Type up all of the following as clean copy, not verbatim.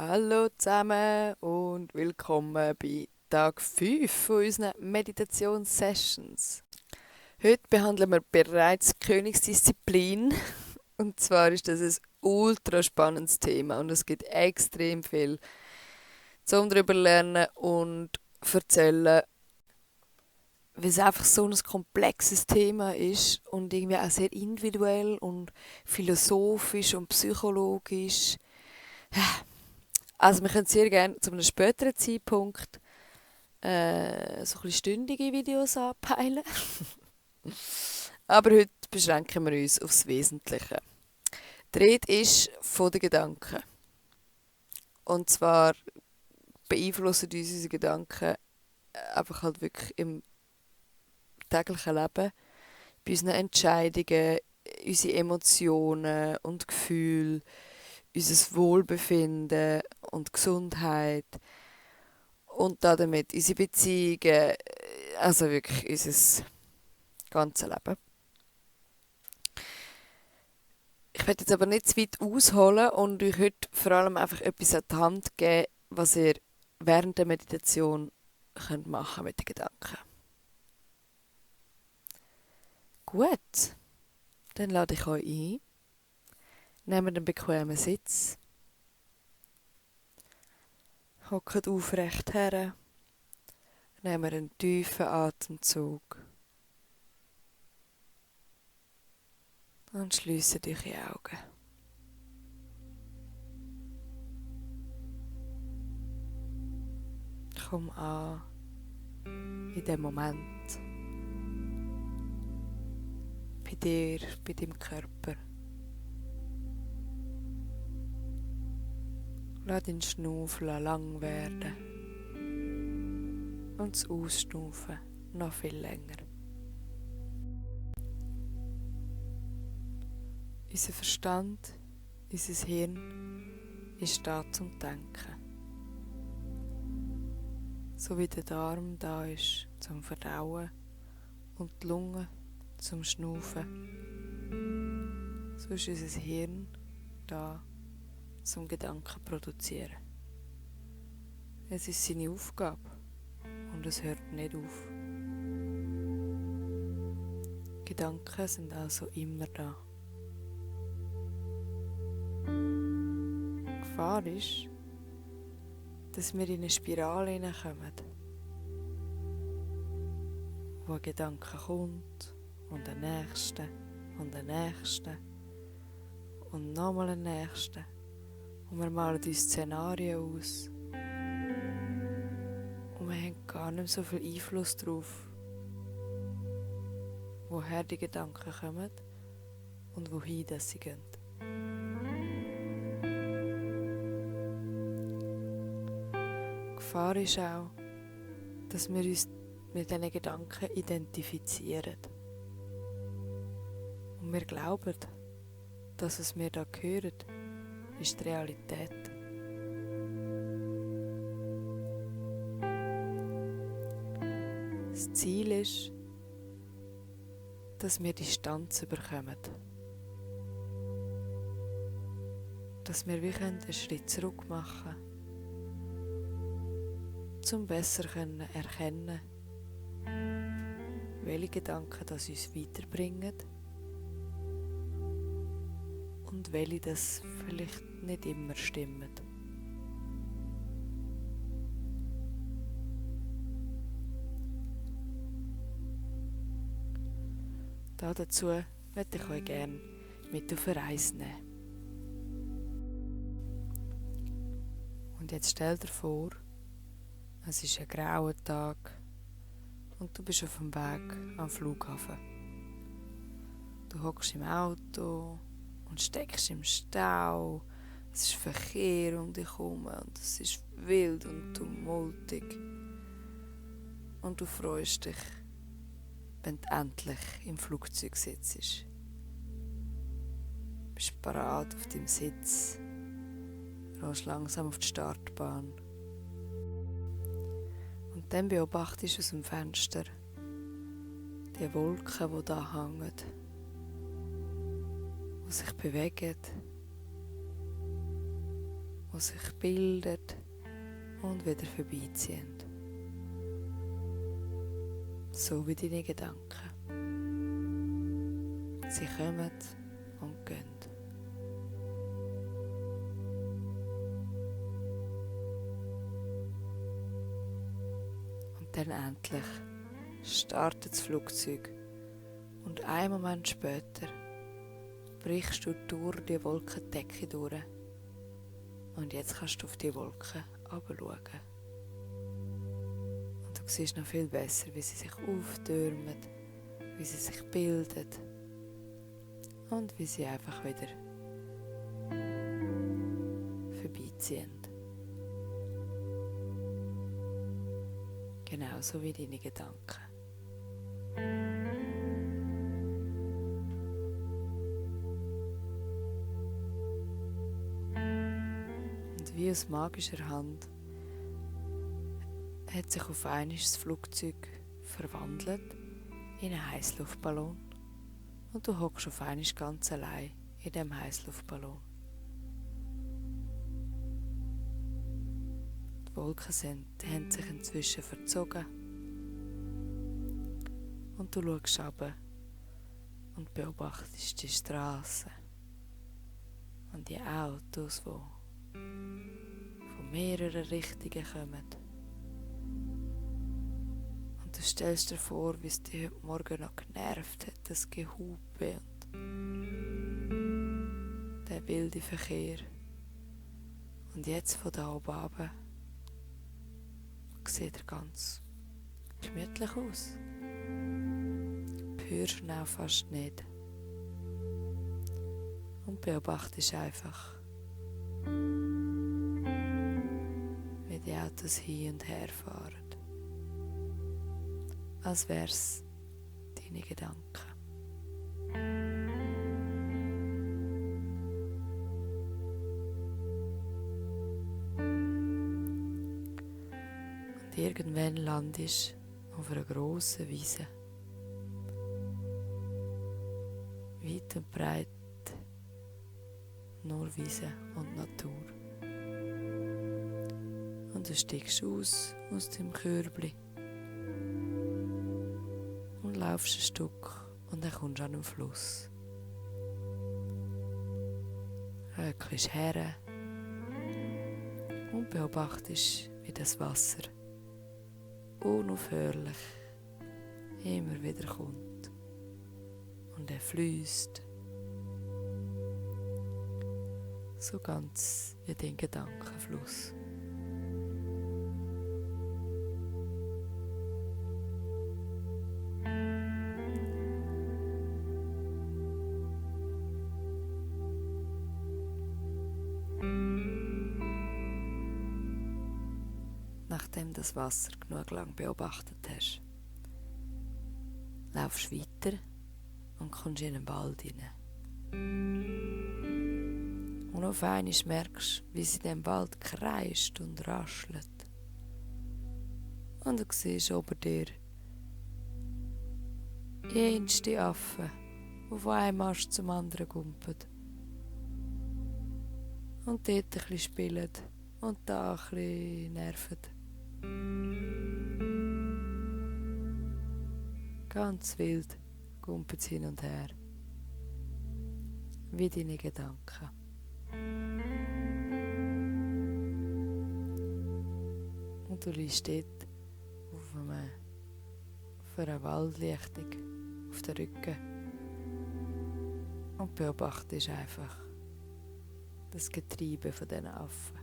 Hallo zusammen und willkommen bei Tag 5 von unseren Meditationssessions. Heute behandeln wir bereits die Königsdisziplin. Und zwar ist das ein ultra spannendes Thema und es gibt extrem viel zum darüber lernen und erzählen, weil es einfach so ein komplexes Thema ist und irgendwie auch sehr individuell und philosophisch und psychologisch. Also wir können sehr gerne zu einem späteren Zeitpunkt so ein bisschen stündige Videos anpeilen. Aber heute beschränken wir uns aufs Wesentliche. Die Rede ist von den Gedanken. Und zwar beeinflussen uns unsere Gedanken einfach halt wirklich im täglichen Leben, bei unseren Entscheidungen, unsere Emotionen und Gefühle, unser Wohlbefinden und Gesundheit und damit unsere Beziehungen, also wirklich unser ganzes Leben. Ich werde jetzt aber nicht zu weit ausholen und euch heute vor allem einfach etwas an die Hand geben, was ihr während der Meditation könnt machen mit den Gedanken. Gut, dann lade ich euch ein. Nehmt einen bequemen Sitz. Hockt aufrecht her. Nehmt einen tiefen Atemzug. Und schließt eure Augen. Komm an in dem Moment. Bei dir, bei deinem Körper. Lass den Schnaufen lang werden. Und das Ausschnaufen noch viel länger. Unser Verstand, unser Hirn ist da zum Denken. So wie der Darm da ist zum Verdauen und die Lunge zum Schnaufen, so ist unser Hirn da zum Gedanken produzieren. Es ist seine Aufgabe und es hört nicht auf. Gedanken sind also immer da. Die Gefahr ist, dass wir in eine Spirale hineinkommen, wo ein Gedanke kommt und der nächste und der nächste und nochmal ein nächster. Und wir malen uns Szenarien aus. Und wir haben gar nicht mehr so viel Einfluss darauf, woher die Gedanken kommen und wohin das sie gehen. Die Gefahr ist auch, dass wir uns mit diesen Gedanken identifizieren. Und wir glauben, dass was wir da hören, ist die Realität. Das Ziel ist, dass wir Distanz bekommen. Dass wir wie einen Schritt zurück machen können, um besser erkennen, welche Gedanken das uns weiterbringen und welche das vielleicht nicht immer stimmen. Dazu möchte ich euch gerne mit auf eine Reise nehmen. Und jetzt stell dir vor, es ist ein grauer Tag und du bist auf dem Weg am Flughafen. Du hockst im Auto und steckst im Stau. Es ist Verkehr um dich herum und es ist wild und tumultig. Und du freust dich, wenn du endlich im Flugzeug sitzt. Du bist bereit auf deinem Sitz, rollst langsam auf die Startbahn. Und dann beobachtest du aus dem Fenster die Wolken, die da hängen, die sich bewegen die sich bilden und wieder vorbeiziehen. So wie deine Gedanken. Sie kommen und gehen. Und dann endlich startet das Flugzeug und einen Moment später brichst du durch die Wolkendecke durch. Und jetzt kannst du auf die Wolken herabschauen. Und du siehst noch viel besser, wie sie sich auftürmen, wie sie sich bilden und wie sie einfach wieder vorbeiziehen. Genauso wie deine Gedanken. Und wie aus magischer Hand hat sich auf einmal das Flugzeug verwandelt in einen Heißluftballon und du hockst auf einmal ganz allein in diesem Heißluftballon. Die Wolken haben sich inzwischen verzogen und du schaust runter und beobachtest die Straßen und die Autos, die von mehreren Richtungen kommen. Und du stellst dir vor, wie es dich heute Morgen noch genervt hat, das Gehupe und der wilde Verkehr. Und jetzt von da oben runter sieht er ganz gemütlich aus. Du hörst ihn auch fast nicht. Und beobachtest einfach, wie die Autos hin und her fahren. Als wär's deine Gedanken. Und irgendwann landest du auf einer grossen Wiese. Weit und breit nur Wiese und Natur. Und du steigst aus deinem Körbli und laufst ein Stück und dann kommst du an einen Fluss. Höckelst her und beobachtest, wie das Wasser unaufhörlich immer wieder kommt und er fließt. So ganz wie dein Gedankenfluss. Nachdem du das Wasser genug lang beobachtet hast, laufst du weiter und kommst in einen Wald hinein. Und auf einmal merkst du, wie es in diesem Wald kreischt und raschelt. Und du siehst ober dir jenste Affen, die von einem Ast zum anderen gumpen. Und dort ein bisschen spielen und da ein bisschen nerven. Ganz wild gumpen sie hin und her. Wie deine Gedanken. Und du liegst dort auf einer Waldlichtung auf den Rücken und beobachtest einfach das Getriebe von diesen Affen.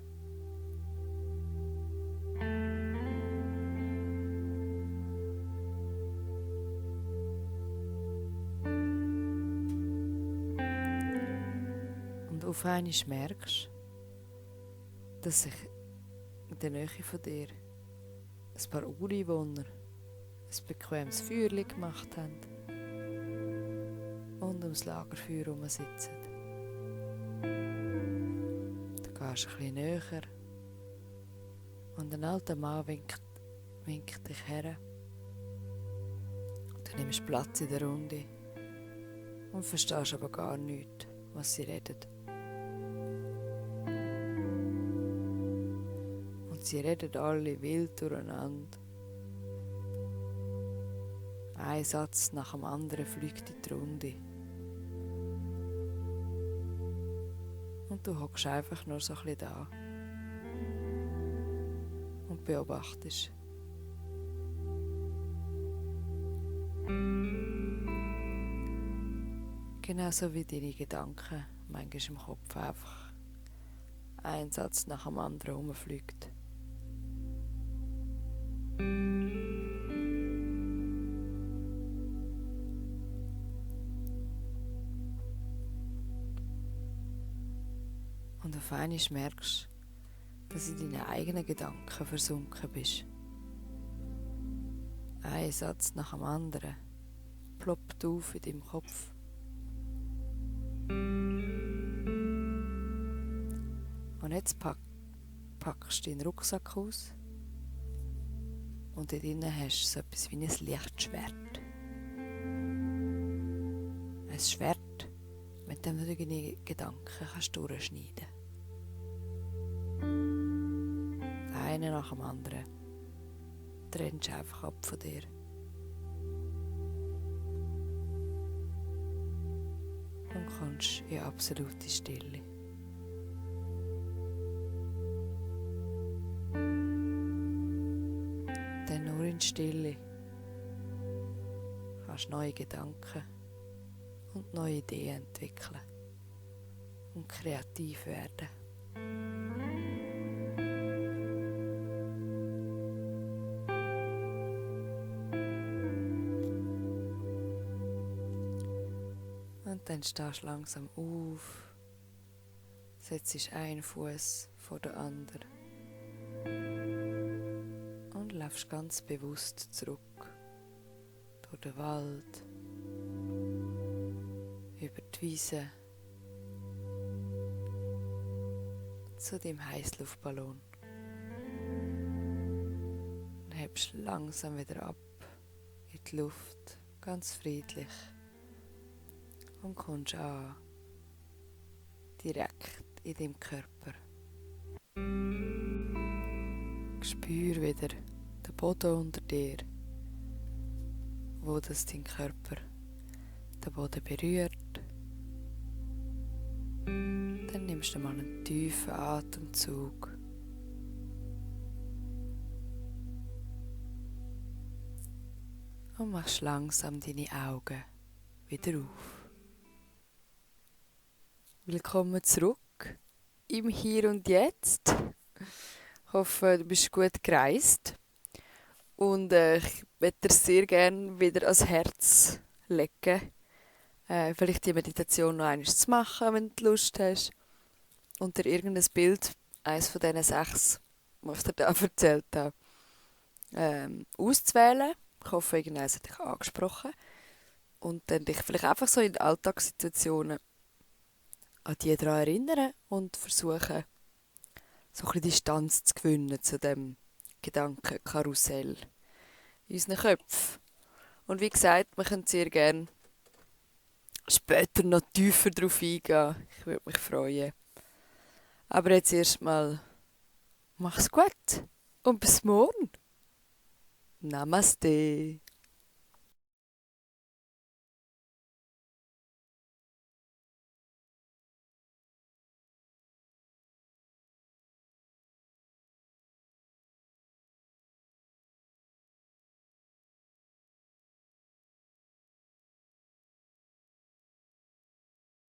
Und auf einmal merkst du, dass sich in der Nähe von dir ein paar Ureinwohner ein bequemes Feuerchen gemacht haben und ums Lagerfeuer herum sitzen. Du gehst ein bisschen näher und ein alter Mann winkt dich her. Du nimmst Platz in der Runde und verstehst aber gar nichts, was sie reden. sie reden alle wild durcheinander. Ein Satz nach dem anderen fliegt in die Runde. Und du hockst einfach nur so ein bisschen da und beobachtest. Genauso wie deine Gedanken manchmal im Kopf einfach ein Satz nach dem anderen rumfliegt. Und auf einmal merkst du, dass du in deinen eigenen Gedanken versunken bist. Ein Satz nach dem anderen ploppt auf in deinem Kopf. Und jetzt packst du deinen Rucksack aus und dort drinnen hast du so etwas wie ein Lichtschwert. Ein Schwert, mit dem du deine Gedanken kannst durchschneiden kannst. Einer nach dem anderen trennst du einfach ab von dir. Und kommst in absolute Stille. Denn nur in Stille kannst du neue Gedanken und neue Ideen entwickeln und kreativ werden. Und dann stehst du langsam auf, setzt einen Fuß vor den anderen und läufst ganz bewusst zurück durch den Wald, über die Wiese zu deinem Heißluftballon und hebst langsam wieder ab in die Luft, ganz friedlich. Und kommst an, direkt in deinem Körper. Spür wieder den Boden unter dir, wo das dein Körper den Boden berührt. Dann nimmst du mal einen tiefen Atemzug. Und machst langsam deine Augen wieder auf. Willkommen zurück im Hier und Jetzt. Ich hoffe, du bist gut gereist. Und ich möchte dir sehr gerne wieder ans Herz legen. Vielleicht die Meditation noch einmal zu machen, wenn du Lust hast. Und dir irgendein Bild, eines von diesen 6, was ich dir da erzählt habe, auszuwählen. Ich hoffe, irgendeines hat dich angesprochen. Und dann dich vielleicht einfach so in Alltagssituationen an die daran erinnern und versuchen, so ein bisschen Distanz zu gewinnen zu dem Gedankenkarussell in unseren Köpfen. Und wie gesagt, wir können sehr gerne später noch tiefer darauf eingehen. Ich würde mich freuen. Aber jetzt erstmal, mach's gut und bis morgen. Namaste.